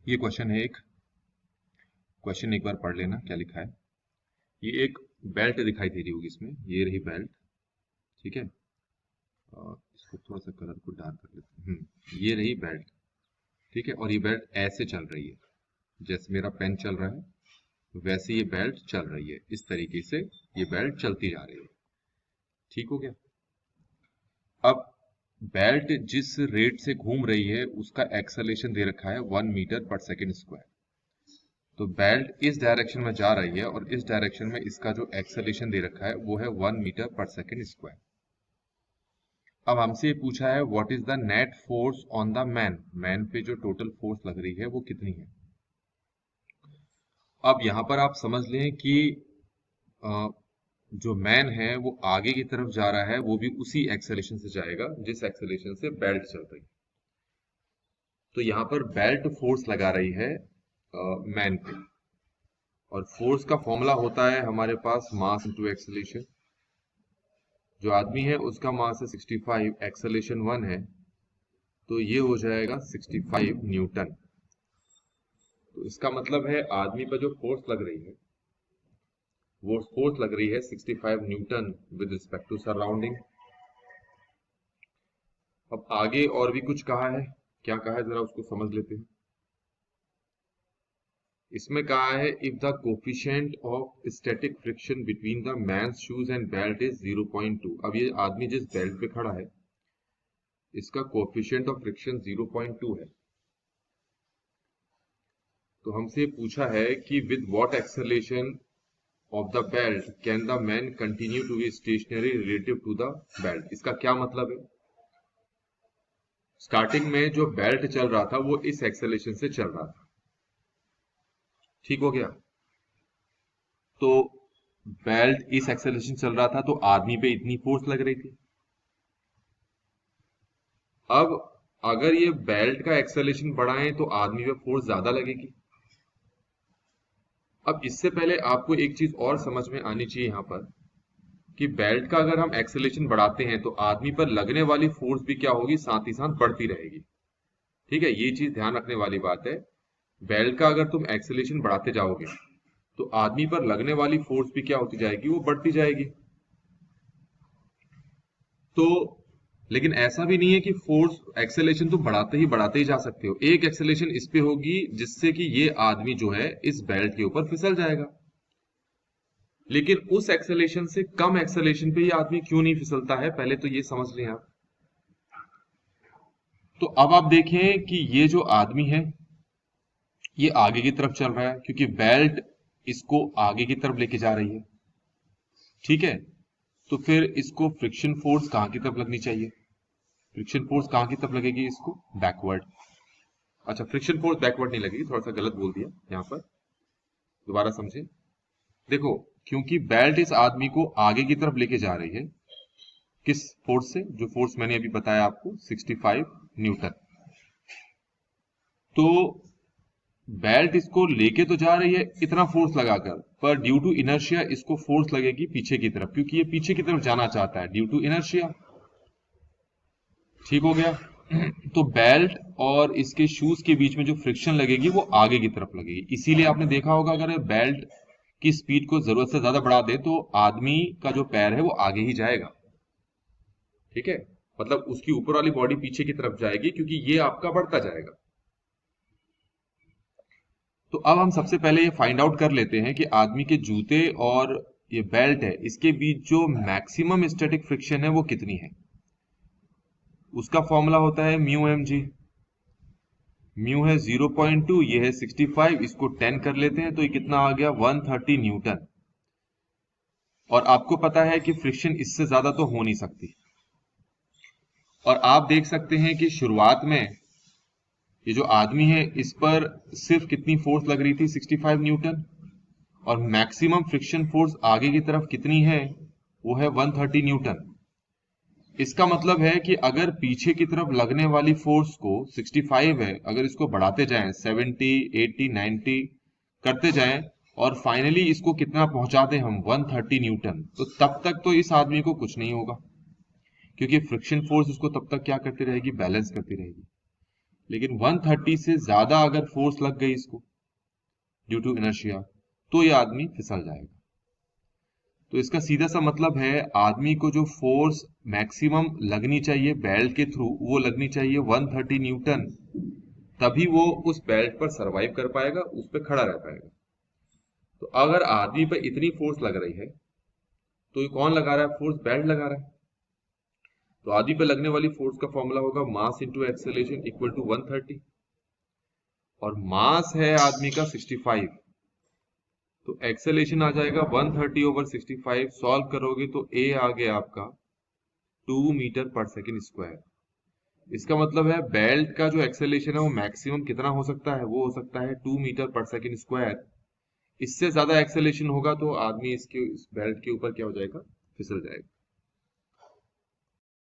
ये क्वेश्चन है क्वेश्चन एक बार पढ़ लेना क्या लिखा है। ये एक बेल्ट दिखाई दे रही होगी इसमें, ये रही बेल्ट, ठीक है। इसको थोड़ा सा कलर को डार्क कर लेते हैं। ये रही बेल्ट, ठीक है। और ये बेल्ट ऐसे चल रही है, जैसे मेरा पेन चल रहा है वैसे ये बेल्ट चल रही है। इस तरीके से ये बेल्ट चलती जा रही है, ठीक हो गया। अब बेल्ट जिस रेट से घूम रही है उसका एक्सेलरेशन दे रखा है 1 मीटर पर सेकेंड स्क्वायर। तो बेल्ट इस डायरेक्शन में जा रही है और इस डायरेक्शन में इसका जो एक्सेलरेशन दे रखा है वो है 1 मीटर पर सेकेंड स्क्वायर। अब हमसे ये पूछा है what is the net force on the man पे जो टोटल फोर्स लग रही है वो कितनी है। अब यहां पर आप समझ लें कि जो मैन है वो आगे की तरफ जा रहा है, वो भी उसी एक्सेलरेशन से जाएगा जिस एक्सेलरेशन से बेल्ट चल रही है। तो यहां पर बेल्ट फोर्स लगा रही है मैन पे, और फोर्स का फॉर्मूला होता है हमारे पास मास इनटू एक्सेलरेशन। जो आदमी है उसका मास है 65, एक्सेलरेशन 1 है, तो ये हो जाएगा 65 न्यूटन। तो इसका मतलब है आदमी पर जो फोर्स लग रही है वो फोर्स लग रही है 65 newton with respect to surrounding. अब आगे और भी कुछ कहा है, क्या कहा है जरा उसको समझ लेते हैं। इसमें कहा है if the coefficient of static friction between the man's shoes and belt is 0.2। अब ये आदमी जिस बेल्ट पे खड़ा है इसका कोफिशिएंट ऑफ फ्रिक्शन 0.2 है। तो हमसे पूछा है कि with what acceleration of the belt can the man continue to be stationary relative to the belt. इसका क्या मतलब है, स्टार्टिंग में जो बेल्ट चल रहा था वो इस एक्सेलरेशन से चल रहा था, ठीक हो गया। तो बेल्ट इस एक्सेलरेशन चल रहा था तो आदमी पे इतनी फोर्स लग रही थी। अब अगर ये बेल्ट का एक्सेलरेशन बढ़ाएं तो आदमी पे फोर्स ज्यादा लगेगी। अब इससे पहले आपको एक चीज और समझ में आनी चाहिए यहां पर कि बेल्ट का अगर हम एक्सेलरेशन बढ़ाते हैं तो आदमी पर लगने वाली फोर्स भी क्या होगी, साथ ही साथ बढ़ती रहेगी, ठीक है। ये चीज ध्यान रखने वाली बात है। बेल्ट का अगर तुम एक्सेलरेशन बढ़ाते जाओगे तो आदमी पर लगने वाली फोर्स भी क्या होती जाएगी, वो बढ़ती जाएगी। तो लेकिन ऐसा भी नहीं है कि फोर्स एक्सेलरेशन तुम बढ़ाते ही जा सकते हो। एक एक्सेलरेशन इस पे होगी जिससे कि ये आदमी जो है इस बेल्ट के ऊपर फिसल जाएगा, लेकिन उस एक्सेलरेशन से कम एक्सेलरेशन पे ये आदमी क्यों नहीं फिसलता है, पहले तो ये समझ लें आप। तो अब आप देखें कि ये जो आदमी है ये आगे की तरफ चल रहा है क्योंकि बेल्ट इसको आगे की तरफ लेके जा रही है, ठीक है। तो फिर इसको फ्रिक्शन फोर्स कहां की तरफ लगनी चाहिए, फ्रिक्शन फोर्स कहां की तरफ लगेगी, इसको बैकवर्ड। अच्छा, फ्रिक्शन फोर्स बैकवर्ड नहीं लगेगी, थोड़ा सा गलत बोल दिया यहां पर, दोबारा समझे। देखो, क्योंकि बेल्ट इस आदमी को आगे की तरफ लेके जा रही है, किस फोर्स से, जो फोर्स मैंने अभी बताया आपको 65 न्यूटन। तो बेल्ट इसको लेके तो जा रही है इतना फोर्स लगाकर, पर ड्यू टू इनर्शिया इसको फोर्स लगेगी पीछे की तरफ, क्योंकि ये पीछे की तरफ जाना चाहता है ड्यू टू इनर्शिया, ठीक हो गया। तो बेल्ट और इसके शूज के बीच में जो फ्रिक्शन लगेगी वो आगे की तरफ लगेगी। इसीलिए आपने देखा होगा अगर बेल्ट की स्पीड को जरूरत से ज्यादा बढ़ा दे तो आदमी का जो पैर है वो आगे ही जाएगा, ठीक है। मतलब उसकी ऊपर वाली बॉडी पीछे की तरफ जाएगी क्योंकि ये आपका बढ़ता जाएगा। तो अब हम सबसे पहले ये फाइंड आउट कर लेते हैं कि आदमी के जूते और ये बेल्ट है इसके बीच जो मैक्सिमम स्टैटिक फ्रिक्शन है वो कितनी है। उसका फॉर्मूला होता है म्यू एम जी। म्यू है 0.2, ये है 65, इसको 10 कर लेते हैं तो ये कितना आ गया 130 न्यूटन। और आपको पता है कि फ्रिक्शन इससे ज्यादा तो हो नहीं सकती। और आप देख सकते हैं कि शुरुआत में ये जो आदमी है इस पर सिर्फ कितनी फोर्स लग रही थी 65 न्यूटन, और मैक्सिमम फ्रिक्शन फोर्स आगे की तरफ कितनी है, वो है 130 न्यूटन। इसका मतलब है कि अगर पीछे की तरफ लगने वाली फोर्स को 65 है, अगर इसको बढ़ाते जाएं 70, 80, 90 करते जाएं और फाइनली इसको कितना पहुंचा दें हम 130 न्यूटन, तो तब तक तो इस आदमी को कुछ नहीं होगा, क्योंकि फ्रिक्शन फोर्स इसको तब तक क्या करती रहेगी, बैलेंस करती रहेगी। लेकिन 130 से ज्यादा अगर फोर्स लग गई इसको ड्यू टू इनर्शिया, तो ये आदमी फिसल जाएगा। तो इसका सीधा सा मतलब है, आदमी को जो फोर्स मैक्सिमम लगनी चाहिए बेल्ट के थ्रू, वो लगनी चाहिए 130 न्यूटन, तभी वो उस बेल्ट पर सरवाइव कर पाएगा, उस पर खड़ा रह पाएगा। तो अगर आदमी पर इतनी फोर्स लग रही है, तो ये कौन लगा रहा है फोर्स? बेल्ट लगा रहा है। तो आदमी पर लगने वाली फोर्स का फॉर्मूला होगा mass into acceleration equal to 130, और मास है आदमी का 65, तो एक्सेलेरेशन आ जाएगा 130 ओवर 65। सॉल्व करोगे तो ए आ गया आपका 2 मीटर पर सेकेंड स्क्वायर। इसका मतलब है बेल्ट का जो एक्सेलेरेशन है वो मैक्सिमम कितना हो सकता है? वो हो सकता है 2 मीटर पर सेकेंड स्क्वायर। इससे ज्यादा एक्सेलेरेशन होगा तो आदमी इस बेल्ट के ऊपर क्या हो जाएगा? फिसल जाएगा।